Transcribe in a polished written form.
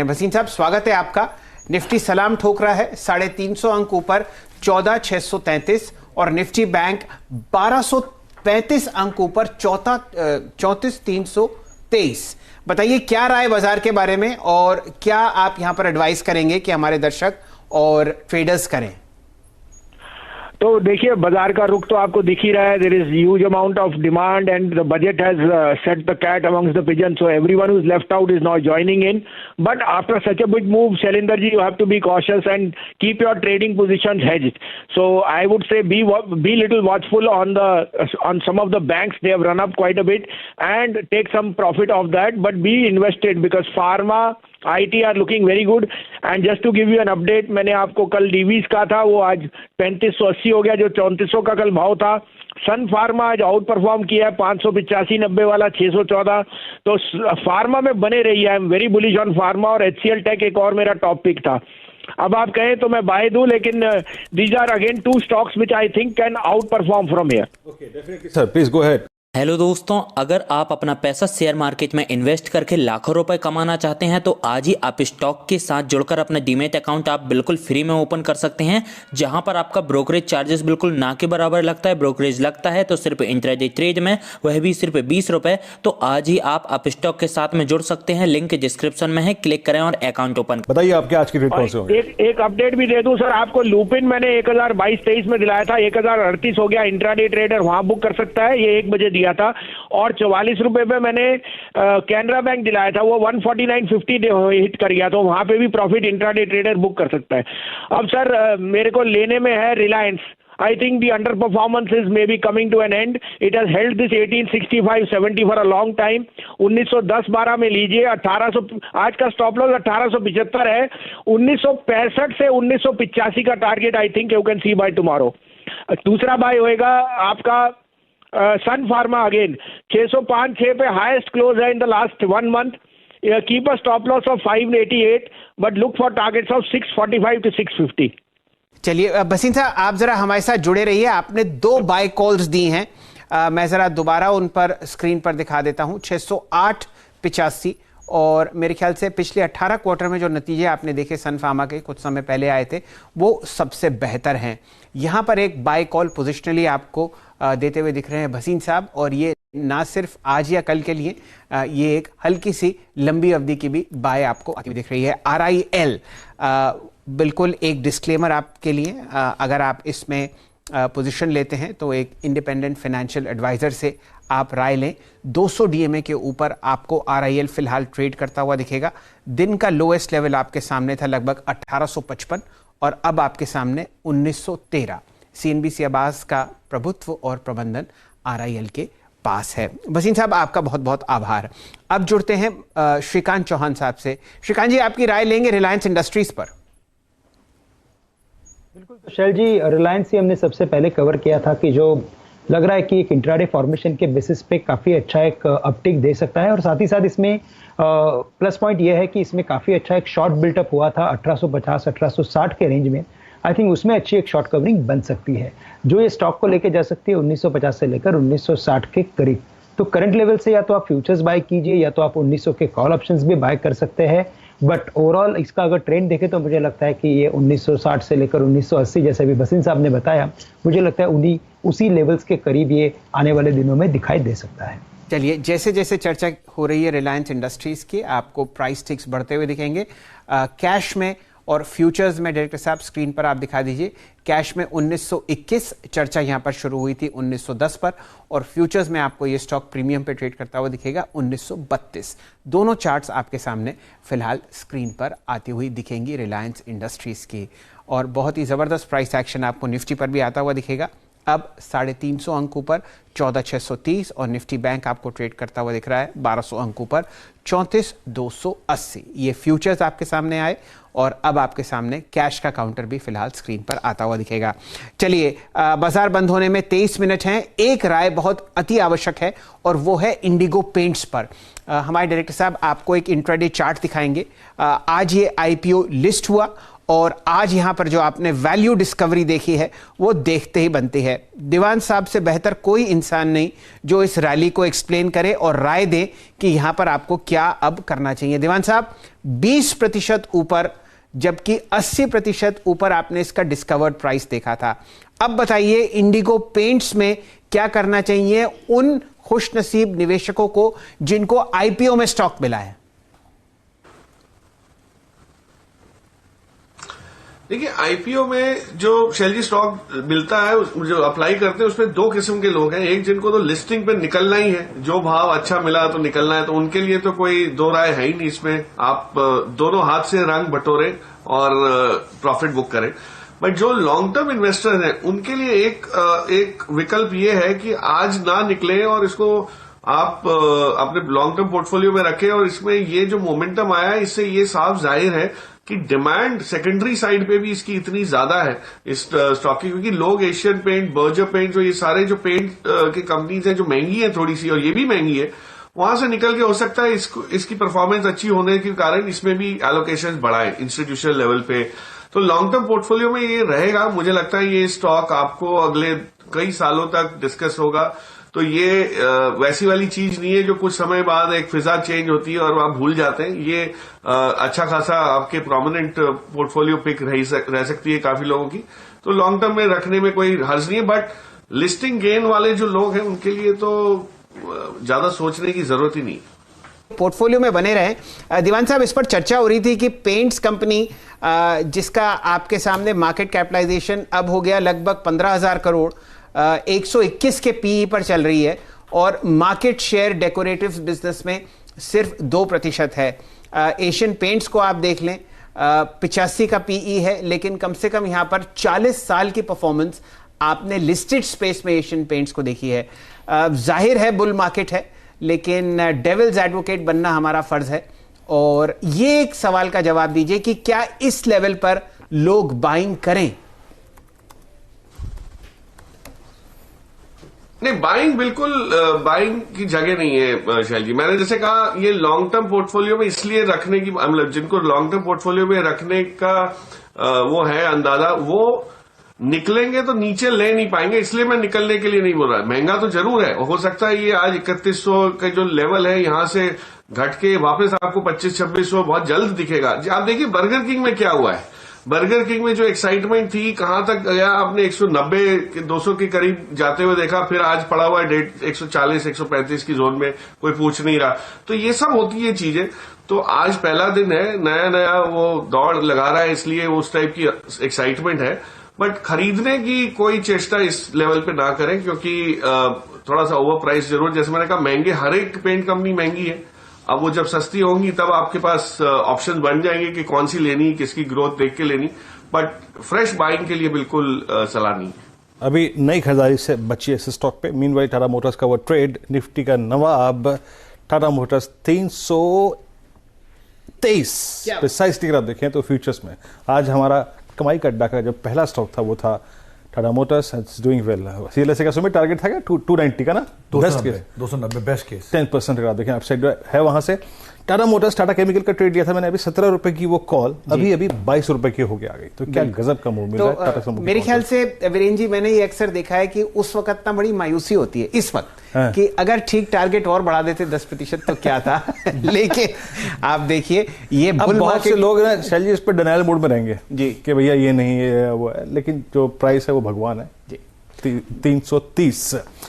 भसीन साहब, स्वागत है आपका। निफ्टी सलाम ठोक रहा है 350 अंक ऊपर 14,633 और निफ्टी बैंक 1235 अंक ऊपर 34,323। बताइए क्या राय बाजार के बारे में और क्या आप यहां पर एडवाइस करेंगे कि हमारे दर्शक और ट्रेडर्स करें? तो देखिए, बाजार का रुख तो आपको दिख ही रहा है। There is huge amount of demand and the budget has set the cat amongst the pigeon, so everyone who is left out is now joining in. But after such a big move, Shailendra ji, you have to be cautious and keep your trading positions hedged. So I would say be little watchful on some of the banks. They have run up quite a bit and take some profit of that, but be invested because pharma, IT are looking very good. And just to give you an update, मैंने आपको कल डीवीज का था, वो आज 3580 हो गया, जो 3400 का कल भाव था। सन फार्मा आज आउट परफॉर्म किया है, 585.90 वाला 614। तो फार्मा में बने रही है। I am very bullish on pharma. और HCL टेक एक और मेरा टॉप पिक था। अब आप कहें तो मैं बाय दूं, लेकिन these are again two stocks which I think can outperform from here. Okay, definitely sir, please go ahead. Hello दोस्तों, अगर आप अपना पैसा शेयर मार्केट में इन्वेस्ट करके लाखों रुपए कमाना चाहते हैं तो आज ही आप स्टॉक के साथ जुड़कर अपना डीमैट अकाउंट आप बिल्कुल फ्री में ओपन कर सकते हैं, जहां पर आपका ब्रोकरेज चार्जेस बिल्कुल ना के बराबर लगता है। ब्रोकरेज लगता है तो सिर्फ इंट्राडे ट्रेड में, वह भी सिर्फ 20 रुपए। तो आज ही आप स्टॉक के साथ में जुड़ सकते हैं, लिंक डिस्क्रिप्शन में है, क्लिक करें और अकाउंट ओपन। बताइए आपके आज की रेट कौन से होंगे? एक अपडेट भी दे दूं सर आपको। लुपिन मैंने 1022-23 में दिलाया था, 1038 हो गया। इंट्राडे ट्रेडर वहां बुक कर सकता है, ये 1 बजे दिया था। और 44 रुपए पे मैंने कैनरा बैंक दिलाया था, वो 149.50 हिट कर गया, तो वहां पे भी प्रॉफिट इंट्राडे ट्रेडर बुक कर सकता है। अब सर मेरे को लेने में है Reliance. I think the underperformance is maybe coming to an end. It has held this 1865-70 for a long time. 1910-12 में लीजिए। 1800 आज का स्टॉप लॉस 1875 है। 1965 से 1985 का target I think you can see by tomorrow. दूसरा बाय होएगा आपका सन फार्मा अगेन 605-6 पे हाईएस्ट क्लोज है in the last 1 month. Keep a stop loss of 588 but look for targets of 645 to 650। चलिए भसीन साहब, आप जरा हमारे साथ जुड़े रहिए। आपने 2 बाय कॉल्स दी हैं, मैं जरा दोबारा उन पर स्क्रीन पर दिखा देता हूं। 608.85 और मेरे ख्याल से पिछले 18 क्वार्टर में जो नतीजे आपने देखे सन फार्मा के कुछ समय पहले आए थे, वो सबसे बेहतर हैं। यहां पर एक बाय कॉल पोजिशनली आपको देते हुए दिख रहे हैं भसीन साहब, और ये ना सिर्फ आज या कल के लिए, ये एक हल्की सी लंबी अवधि की भी बाय आपको आती हुई दिख रही है। RIL बिल्कुल एक डिस्क्लेमर आपके लिए, अगर आप इसमें पोजीशन लेते हैं तो एक इंडिपेंडेंट फाइनेंशियल एडवाइजर से आप राय लें। 200 DMA के ऊपर आपको RIL फिलहाल ट्रेड करता हुआ दिखेगा। दिन का लोएस्ट लेवल आपके सामने था लगभग 1855 और अब आपके सामने 1913। CNBC आवास का प्रभुत्व और प्रबंधन RIL के पास है। भसीन साहब, आपका बहुत बहुत आभार। अब जुड़ते हैं श्रीकांत चौहान साहब से। श्रीकांत जी, आपकी राय लेंगे रिलायंस इंडस्ट्रीज पर। बिल्कुल तो शैल जी, रिलायंस ही हमने सबसे पहले कवर किया था कि जो लग रहा है कि एक इंट्राडे फॉर्मेशन के बेसिस पे काफ़ी अच्छा एक अपटिक दे सकता है। और साथ ही साथ इसमें प्लस पॉइंट ये है कि इसमें काफ़ी अच्छा एक शॉर्ट बिल्टअप हुआ था 1850-1860 के रेंज में। आई थिंक उसमें अच्छी एक शॉर्ट कवरिंग बन सकती है, जो ये स्टॉक को लेके जा सकती है 1950 से लेकर 1960 के करीब। तो करंट लेवल से या तो आप फ्यूचर्स बाय कीजिए या तो आप 1900 के कॉल ऑप्शंस भी बाय कर सकते हैं। बट ओवरऑल इसका अगर ट्रेंड देखें तो मुझे लगता है कि ये 1960 से लेकर 1980, जैसे भी भसीन साहब ने बताया, मुझे लगता है उसी लेवल्स के करीब ये आने वाले दिनों में दिखाई दे सकता है। चलिए, जैसे जैसे चर्चा हो रही है रिलायंस इंडस्ट्रीज की, आपको प्राइस टिक्स बढ़ते हुए दिखेंगे। कैश में और फ्यूचर्स में डायरेक्टर साहब स्क्रीन पर आप दिखा दीजिए। कैश में 1921 चर्चा यहां पर शुरू हुई थी 1910 पर, और फ्यूचर्स में आपको ये स्टॉक प्रीमियम पे ट्रेड करता हुआ दिखेगा 1932। दोनों चार्ट्स आपके सामने फिलहाल स्क्रीन पर आती हुई दिखेंगी रिलायंस इंडस्ट्रीज की। और बहुत ही जबरदस्त प्राइस एक्शन आपको निफ्टी पर भी आता हुआ दिखेगा। अब 350 अंक ऊपर 14,630 और निफ्टी बैंक आपको ट्रेड करता हुआ दिख रहा है 1200 अंक ऊपर 34,280। ये फ्यूचर्स आपके सामने आए और अब आपके सामने कैश का काउंटर भी फिलहाल स्क्रीन पर आता हुआ दिखेगा। चलिए, बाजार बंद होने में 23 मिनट हैं। एक राय बहुत अति आवश्यक है और वो है इंडिगो पेंट्स पर। हमारे डायरेक्टर साहब आपको एक इंट्राडे चार्ट दिखाएंगे। आज ये IPO लिस्ट हुआ और आज यहां पर जो आपने वैल्यू डिस्कवरी देखी है वो देखते ही बनती है। दीवान साहब से बेहतर कोई इंसान नहीं जो इस रैली को एक्सप्लेन करे और राय दे कि यहां पर आपको क्या अब करना चाहिए। दीवान साहब 20% ऊपर, जबकि 80% ऊपर आपने इसका डिस्कवर्ड प्राइस देखा था। अब बताइए इंडिगो पेंट्स में क्या करना चाहिए उन खुशनसीब निवेशकों को जिनको आईपीओ में स्टॉक मिला है? देखिए, आईपीओ में जो शैलजी स्टॉक मिलता है, जो अप्लाई करते हैं, उसमें दो किस्म के लोग हैं। एक जिनको तो लिस्टिंग पे निकलना ही है, जो भाव अच्छा मिला तो निकलना है, तो उनके लिए तो कोई दो राय है ही नहीं इसमें। आप दोनों हाथ से रंग बटोरें और प्रॉफिट बुक करें। बट जो लॉन्ग टर्म इन्वेस्टर हैं उनके लिए एक विकल्प ये है कि आज ना निकले और इसको आप अपने लॉन्ग टर्म पोर्टफोलियो में रखें। और इसमें ये जो मोमेंटम आया है, इससे ये साफ जाहिर है कि डिमांड सेकेंडरी साइड पे भी इसकी इतनी ज्यादा है इस स्टॉक की, क्योंकि लोग एशियन पेंट, बर्जर पेंट, जो ये सारे जो पेंट की कंपनीज हैं जो महंगी है थोड़ी सी, और ये भी महंगी है, वहां से निकल के हो सकता है इसकी परफॉर्मेंस अच्छी होने के कारण इसमें भी एलोकेशन बढ़ाए इंस्टीट्यूशनल लेवल पे। तो लॉन्ग टर्म पोर्टफोलियो में ये रहेगा। मुझे लगता है ये स्टॉक आपको अगले कई सालों तक डिस्कस होगा। तो ये वैसी वाली चीज नहीं है जो कुछ समय बाद एक फिजा चेंज होती है और आप भूल जाते हैं। ये अच्छा खासा आपके प्रोमिनेंट पोर्टफोलियो पिक रह सकती है काफी लोगों की। तो लॉन्ग टर्म में रखने में कोई हर्ज नहीं है। बट लिस्टिंग गेन वाले जो लोग हैं उनके लिए तो ज्यादा सोचने की जरूरत ही नहीं। पोर्टफोलियो में बने रहे। दीवान साहब, इस पर चर्चा हो रही थी कि पेंट्स कंपनी जिसका आपके सामने मार्केट कैपिटलाइजेशन अब हो गया लगभग 15,000 करोड़, 121 के पीई पर चल रही है और मार्केट शेयर डेकोरेटिव बिजनेस में सिर्फ 2% है। एशियन पेंट्स को आप देख लें, 85 का पीई है, लेकिन कम से कम यहां पर 40 साल की परफॉर्मेंस आपने लिस्टेड स्पेस में एशियन पेंट्स को देखी है। जाहिर है बुल मार्केट है, लेकिन डेविल्स एडवोकेट बनना हमारा फर्ज है और ये एक सवाल का जवाब दीजिए कि क्या इस लेवल पर लोग बाइंग करें? नहीं, बाइंग बिल्कुल बाइंग की जगह नहीं है शैल जी। मैंने जैसे कहा, ये लॉन्ग टर्म पोर्टफोलियो में इसलिए रखने की, मतलब जिनको लॉन्ग टर्म पोर्टफोलियो में रखने का वो है अंदाजा, वो निकलेंगे तो नीचे ले नहीं पाएंगे, इसलिए मैं निकलने के लिए नहीं बोल रहा। महंगा तो जरूर है, हो सकता है ये आज 3100 का जो लेवल है यहां से घट के वापस आपको 2500-2600 बहुत जल्द दिखेगा। आप देखिए बर्गर किंग में क्या हुआ है। बर्गर किंग में जो एक्साइटमेंट थी, कहां तक गया, आपने 190-200 के करीब जाते हुए देखा, फिर आज पड़ा हुआ है 140-135 की जोन में, कोई पूछ नहीं रहा। तो ये सब होती है चीजें। तो आज पहला दिन है, नया नया वो दौड़ लगा रहा है, इसलिए उस टाइप की एक्साइटमेंट है। बट खरीदने की कोई चेष्टा इस लेवल पे ना करें, क्योंकि थोड़ा सा ओवर प्राइस जरूर, जैसे मैंने कहा, महंगे, हर एक पेंट कंपनी महंगी है। अब वो जब सस्ती होंगी तब आपके पास ऑप्शन बन जाएंगे कि कौन सी लेनी, किसकी ग्रोथ देख के लेनी। बट फ्रेश बाइंग के लिए बिल्कुल सलाह नहीं है। अभी नई खरीदारी से बची है इस स्टॉक पे। मीनवाइल टाटा मोटर्स का वो ट्रेड, निफ्टी का नवाब टाटा मोटर्स 323 प्रिसाइसली अगर आप देखें तो फ्यूचर्स में आज हमारा कमाई का अड्डा का जो पहला स्टॉक था वो था Tata Motors. It's doing well. CLSA का सुमित टारगेट था क्या 290 का ना, बेस्ट केस 290 बेस्ट केस 10% अगर देखें अपसाइड है वहां से। टाटा मोटर्स टाटा केमिकल का ट्रेड दिया था मैंने अभी 17 रुपए की वो कॉल अभी 22 रुपए की होके आ गई। तो क्या गजब का मूव मिल रहा है टाटा समूह। मेरे ख्याल से वीरेन जी, मैंने ये अक्सर देखा है कि उस वक्त ना बड़ी मायूसी होती है इस वक्त कि अगर ठीक टारगेट और बढ़ा देते 10% तो क्या था। लेकिन आप देखिए ये बहुत से लोग ना शैलजी इस पर डिनायल मोड में रहेंगे जी कि भैया ये नहीं है वो है, लेकिन जो प्राइस है वो भगवान है जी। 330